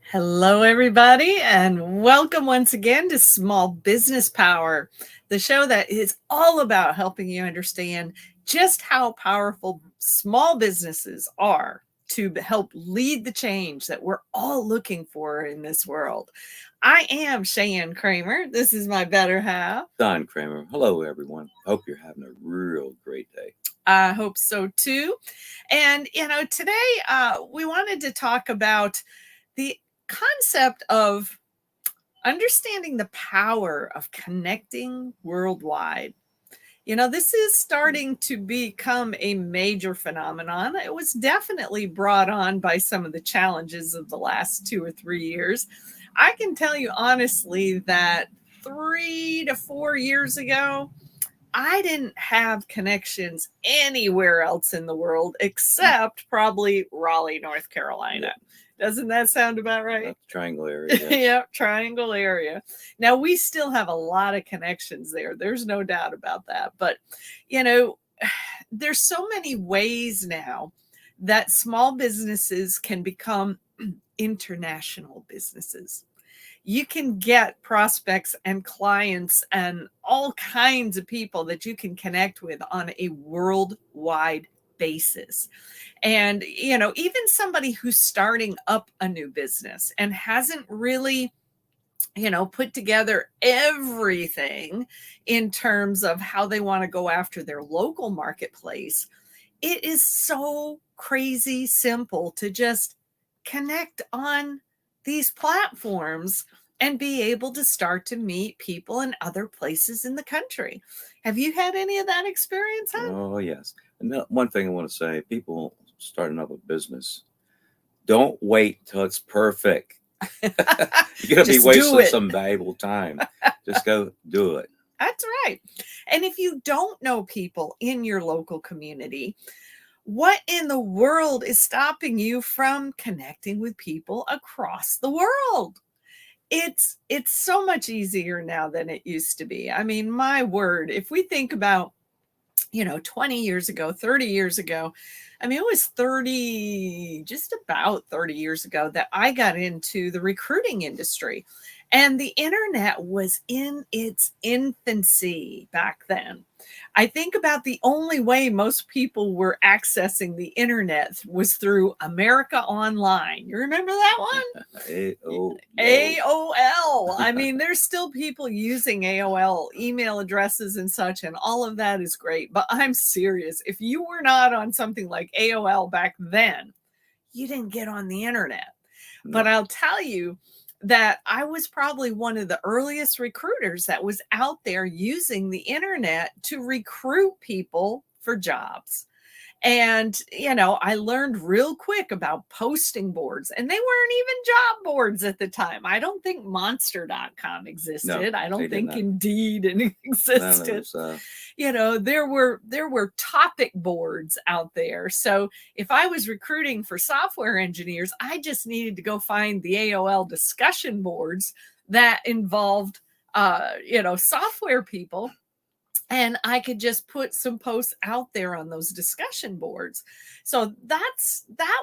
Hello, everybody, and welcome once again to Small Business Power, the show that is all about helping you understand just how powerful small businesses are to help lead the change that we're all looking for in this world. I am Cheyenne Kramer. This is my better half. Don Kramer. Hello, everyone. Hope you're having a real great day. I hope so too. And, today we wanted to talk about the concept of understanding the power of connecting worldwide. This is starting to become a major phenomenon. It was definitely brought on by some of the challenges of the last 2 or 3 years. I can tell you honestly that 3 to 4 years ago, I didn't have connections anywhere else in the world except probably Raleigh, North Carolina. Doesn't that sound about right? Triangle area. Yes. Yep, triangle area. Now, we still have a lot of connections there. There's no doubt about that. But, there's so many ways now that small businesses can become international businesses. You can get prospects and clients and all kinds of people that you can connect with on a worldwide basis. And, even somebody who's starting up a new business and hasn't really, put together everything in terms of how they want to go after their local marketplace, it is so crazy simple to just connect on these platforms and be able to start to meet people in other places in the country. Have you had any of that experience, huh? Oh, yes. And one thing I want to say, people starting up a business, don't wait till it's perfect. You're going to be wasting some valuable time. Just go do it. That's right. And if you don't know people in your local community, what in the world is stopping you from connecting with people across the world? It's so much easier now than it used to be. I mean, my word, if we think about 20 years ago, 30 years ago, I mean, it was just about 30 years ago that I got into the recruiting industry. And the internet was in its infancy back then. I think about the only way most people were accessing the internet was through America Online. You remember that one? AOL. I mean, there's still people using AOL email addresses and such, and all of that is great. But I'm serious. If you were not on something like AOL back then, you didn't get on the internet. No. But I'll tell you that I was probably one of the earliest recruiters that was out there using the internet to recruit people for jobs. And, I learned real quick about posting boards, and they weren't even job boards at the time. I don't think monster.com existed. No, I don't think Indeed existed. There were topic boards out there. So if I was recruiting for software engineers, I just needed to go find the AOL discussion boards that involved, software people. And I could just put some posts out there on those discussion boards. So that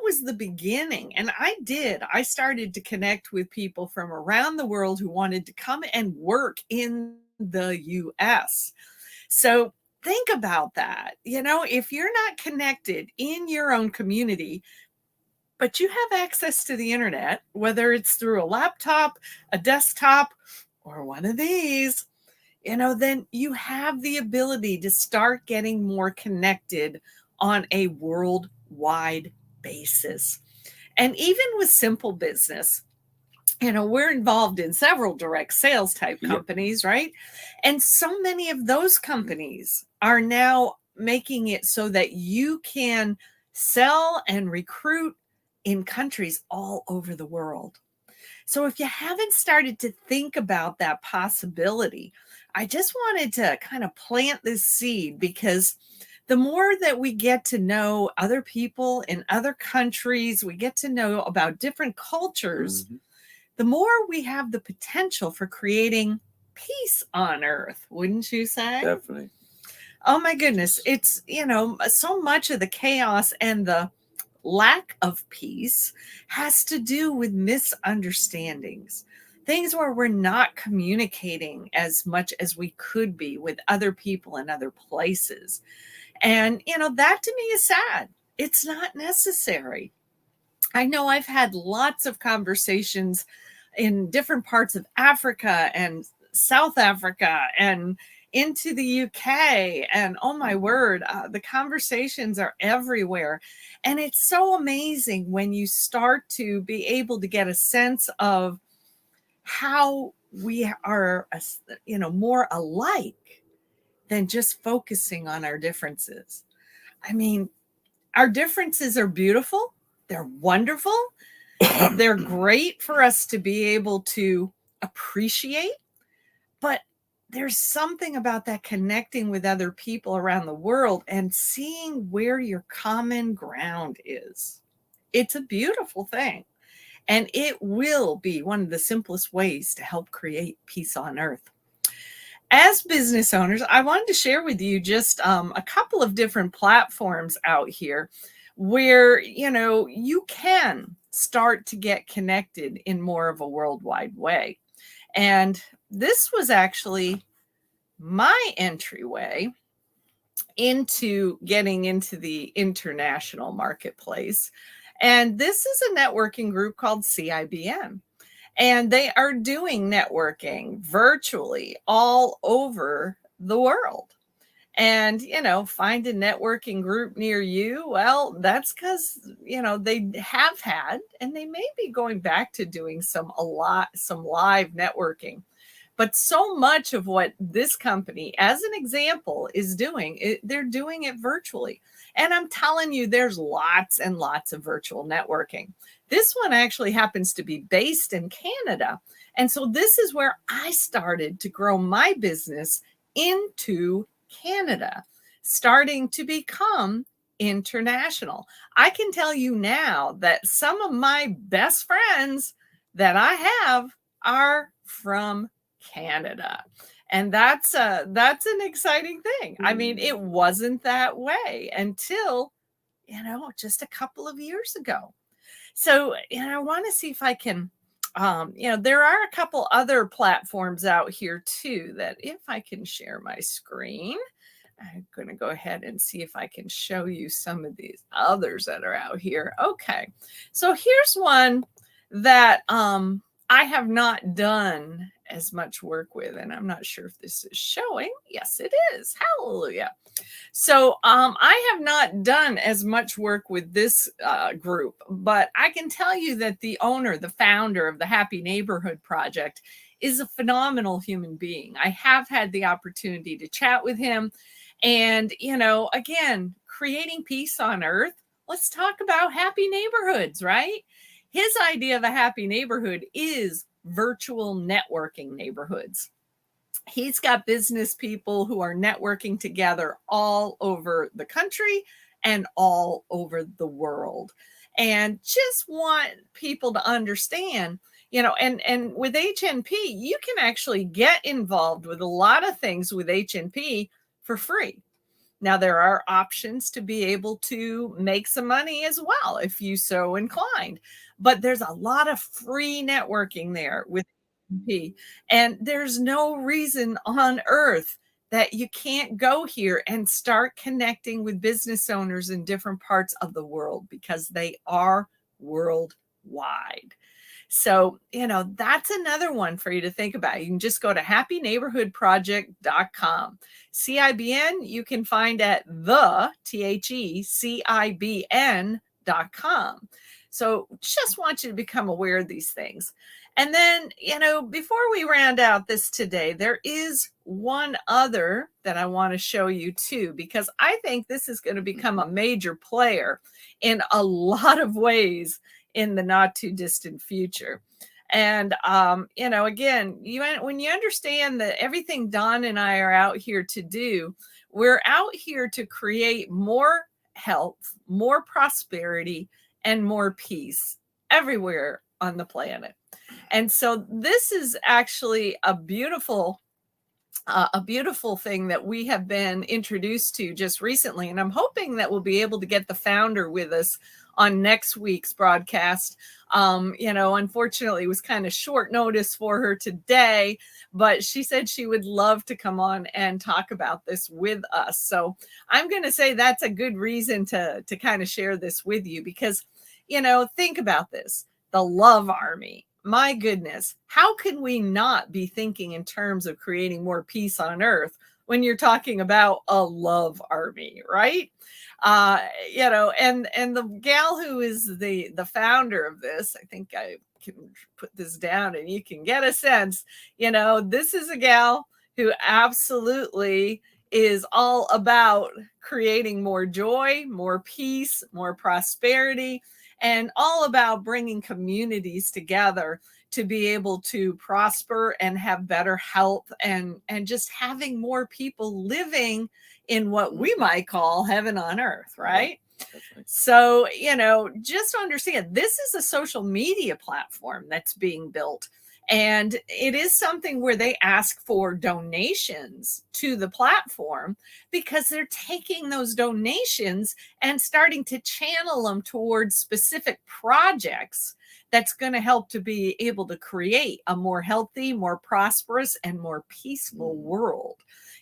was the beginning. And I started to connect with people from around the world who wanted to come and work in the US. So think about that. If you're not connected in your own community, but you have access to the internet, whether it's through a laptop, a desktop, or one of these, then you have the ability to start getting more connected on a worldwide basis. And even with simple business, we're involved in several direct sales type companies, right? And so many of those companies are now making it so that you can sell and recruit in countries all over the world. So if you haven't started to think about that possibility, I just wanted to kind of plant this seed, because the more that we get to know other people in other countries, we get to know about different cultures, the more we have the potential for creating peace on earth, wouldn't you say? Definitely. Oh my goodness. It's, so much of the chaos and the lack of peace has to do with misunderstandings, things where we're not communicating as much as we could be with other people in other places. And, that to me is sad. It's not necessary. I know I've had lots of conversations in different parts of Africa and South Africa and into the UK. And oh my word, the conversations are everywhere. And it's so amazing when you start to be able to get a sense of how we are, more alike than just focusing on our differences. I mean, our differences are beautiful. They're wonderful. They're great for us to be able to appreciate. But there's something about that connecting with other people around the world and seeing where your common ground is. It's a beautiful thing. And it will be one of the simplest ways to help create peace on earth. As business owners, I wanted to share with you just a couple of different platforms out here where, you can start to get connected in more of a worldwide way. And this was actually my entryway into getting into the international marketplace. And this is a networking group called CIBN. And they are doing networking virtually all over the world. And, find a networking group near you. Well, that's because, they have had, and they may be going back to doing some live networking. But so much of what this company, as an example, is doing, they're doing it virtually. And I'm telling you, there's lots and lots of virtual networking. This one actually happens to be based in Canada. And so this is where I started to grow my business into Canada, starting to become international. I can tell you now that some of my best friends that I have are from Canada. And that's an exciting thing. I mean, it wasn't that way until, just a couple of years ago. So, I want to see if I can, there are a couple other platforms out here too, that if I can share my screen, I'm going to go ahead and see if I can show you some of these others that are out here. Okay. So here's one that, I have not done as much work with, and I'm not sure if this is showing. Yes, it is. Hallelujah. So I have not done as much work with this group, but I can tell you that the owner, the founder of the Happy Neighborhood Project, is a phenomenal human being. I have had the opportunity to chat with him. And, again, creating peace on earth. Let's talk about happy neighborhoods, right? His idea of a happy neighborhood is virtual networking neighborhoods. He's got business people who are networking together all over the country and all over the world. And just want people to understand, and with HNP, you can actually get involved with a lot of things with HNP for free. Now, there are options to be able to make some money as well, if you so inclined. But there's a lot of free networking there with HNP. And there's no reason on earth that you can't go here and start connecting with business owners in different parts of the world, because they are worldwide. So, that's another one for you to think about. You can just go to happyneighborhoodproject.com. CIBN, you can find at THECIBN.com. So just want you to become aware of these things. And then, before we round out this today, there is one other that I want to show you too, because I think this is going to become a major player in a lot of ways in the not too distant future. And, again, when you understand that everything Don and I are out here to do, we're out here to create more health, more prosperity, and more peace everywhere on the planet. And so this is actually a beautiful a beautiful thing that we have been introduced to just recently. And I'm hoping that we'll be able to get the founder with us on next week's broadcast. Unfortunately, it was kind of short notice for her today, but she said she would love to come on and talk about this with us. So I'm going to say that's a good reason to kind of share this with you because, think about this, the love army. My goodness, how can we not be thinking in terms of creating more peace on earth when you're talking about a love army, right? And the gal who is the founder of this, I think I can put this down and you can get a sense, this is a gal who absolutely is all about creating more joy, more peace, more prosperity, and all about bringing communities together to be able to prosper and have better health and just having more people living in what we might call heaven on earth, right? So, just understand this is a social media platform that's being built. And it is something where they ask for donations to the platform because they're taking those donations and starting to channel them towards specific projects that's going to help to be able to create a more healthy, more prosperous, and more peaceful world.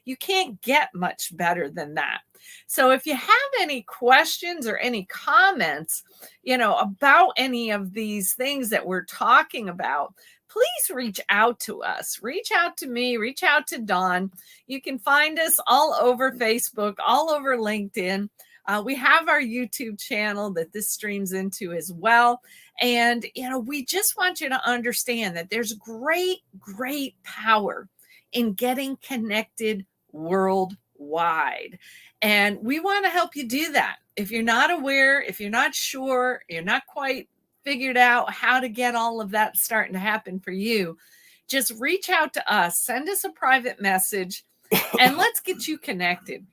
You can't get much better than that. So if you have any questions or any comments, about any of these things that we're talking about, please reach out to us. Reach out to me, reach out to Dawn. You can find us all over Facebook, all over LinkedIn. We have our YouTube channel that this streams into as well. And, we just want you to understand that there's great, great power in getting connected worldwide. And we want to help you do that. If you're not aware, if you're not sure, you're not quite figured out how to get all of that starting to happen for you, just reach out to us, send us a private message, and let's get you connected.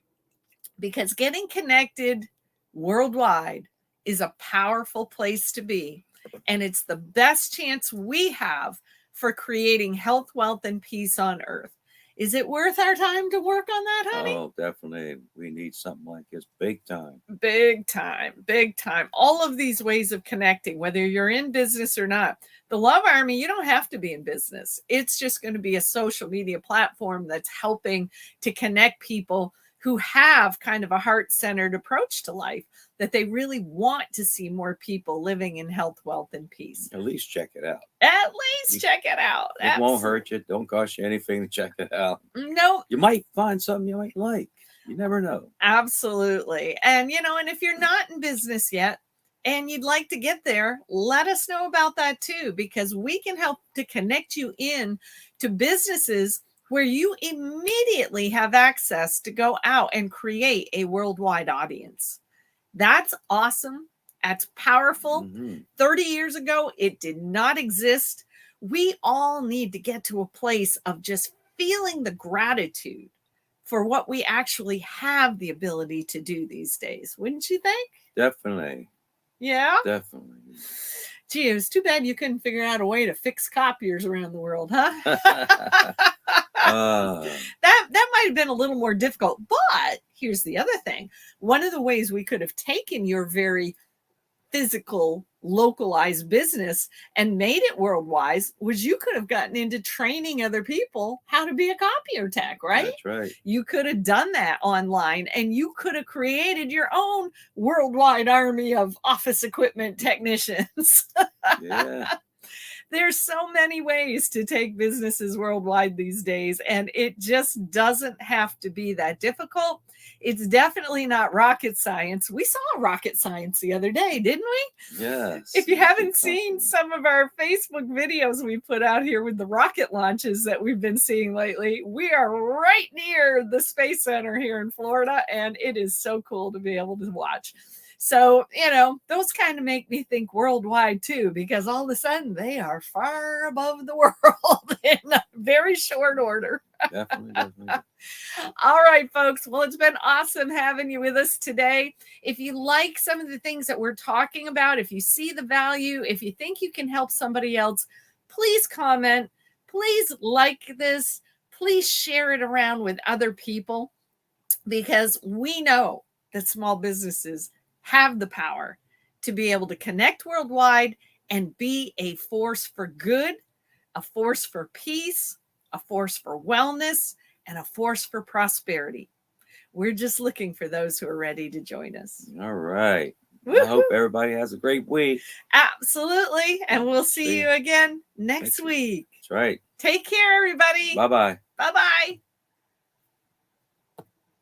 Because getting connected worldwide is a powerful place to be. And it's the best chance we have for creating health, wealth, and peace on earth. Is it worth our time to work on that, honey? Oh, definitely. We need something like this big time. Big time, big time. All of these ways of connecting, whether you're in business or not. The Love Army, you don't have to be in business. It's just going to be a social media platform that's helping to connect people who have kind of a heart-centered approach to life, that they really want to see more people living in health, wealth, and peace. At least check it out. At least check it out. It won't hurt you. Don't cost you anything to check it out. No. You might find something you might like. You never know. Absolutely. And, and if you're not in business yet and you'd like to get there, let us know about that too, because we can help to connect you in to businesses where you immediately have access to go out and create a worldwide audience. That's awesome. That's powerful. 30 years ago, it did not exist. We all need to get to a place of just feeling the gratitude for what we actually have the ability to do these days. Wouldn't you think? Definitely. Yeah? Definitely. Gee, it was too bad you couldn't figure out a way to fix copiers around the world, huh? That might have been a little more difficult. But here's the other thing. One of the ways we could have taken your very physical, localized business and made it worldwide was you could have gotten into training other people how to be a copier tech, right? That's right. You could have done that online and you could have created your own worldwide army of office equipment technicians. Yeah. There's so many ways to take businesses worldwide these days, and it just doesn't have to be that difficult. It's definitely not rocket science. We saw rocket science the other day, didn't we? Yes. If you haven't seen some of our Facebook videos we put out here with the rocket launches that we've been seeing lately, we are right near the Space Center here in Florida, and it is so cool to be able to watch. So, those kind of make me think worldwide too, because all of a sudden they are far above the world in a very short order. Definitely. All right, folks. Well, it's been awesome having you with us today. If you like some of the things that we're talking about, if you see the value, if you think you can help somebody else, please comment. Please like this. please share it around with other people, because we know that small businesses have the power to be able to connect worldwide and be a force for good, a force for peace, a force for wellness, and a force for prosperity. We're just looking for those who are ready to join us. All right. Woo-hoo. I hope everybody has a great week. Absolutely. And we'll see you again next week. That's right. Take care, everybody. Bye-bye. Bye-bye.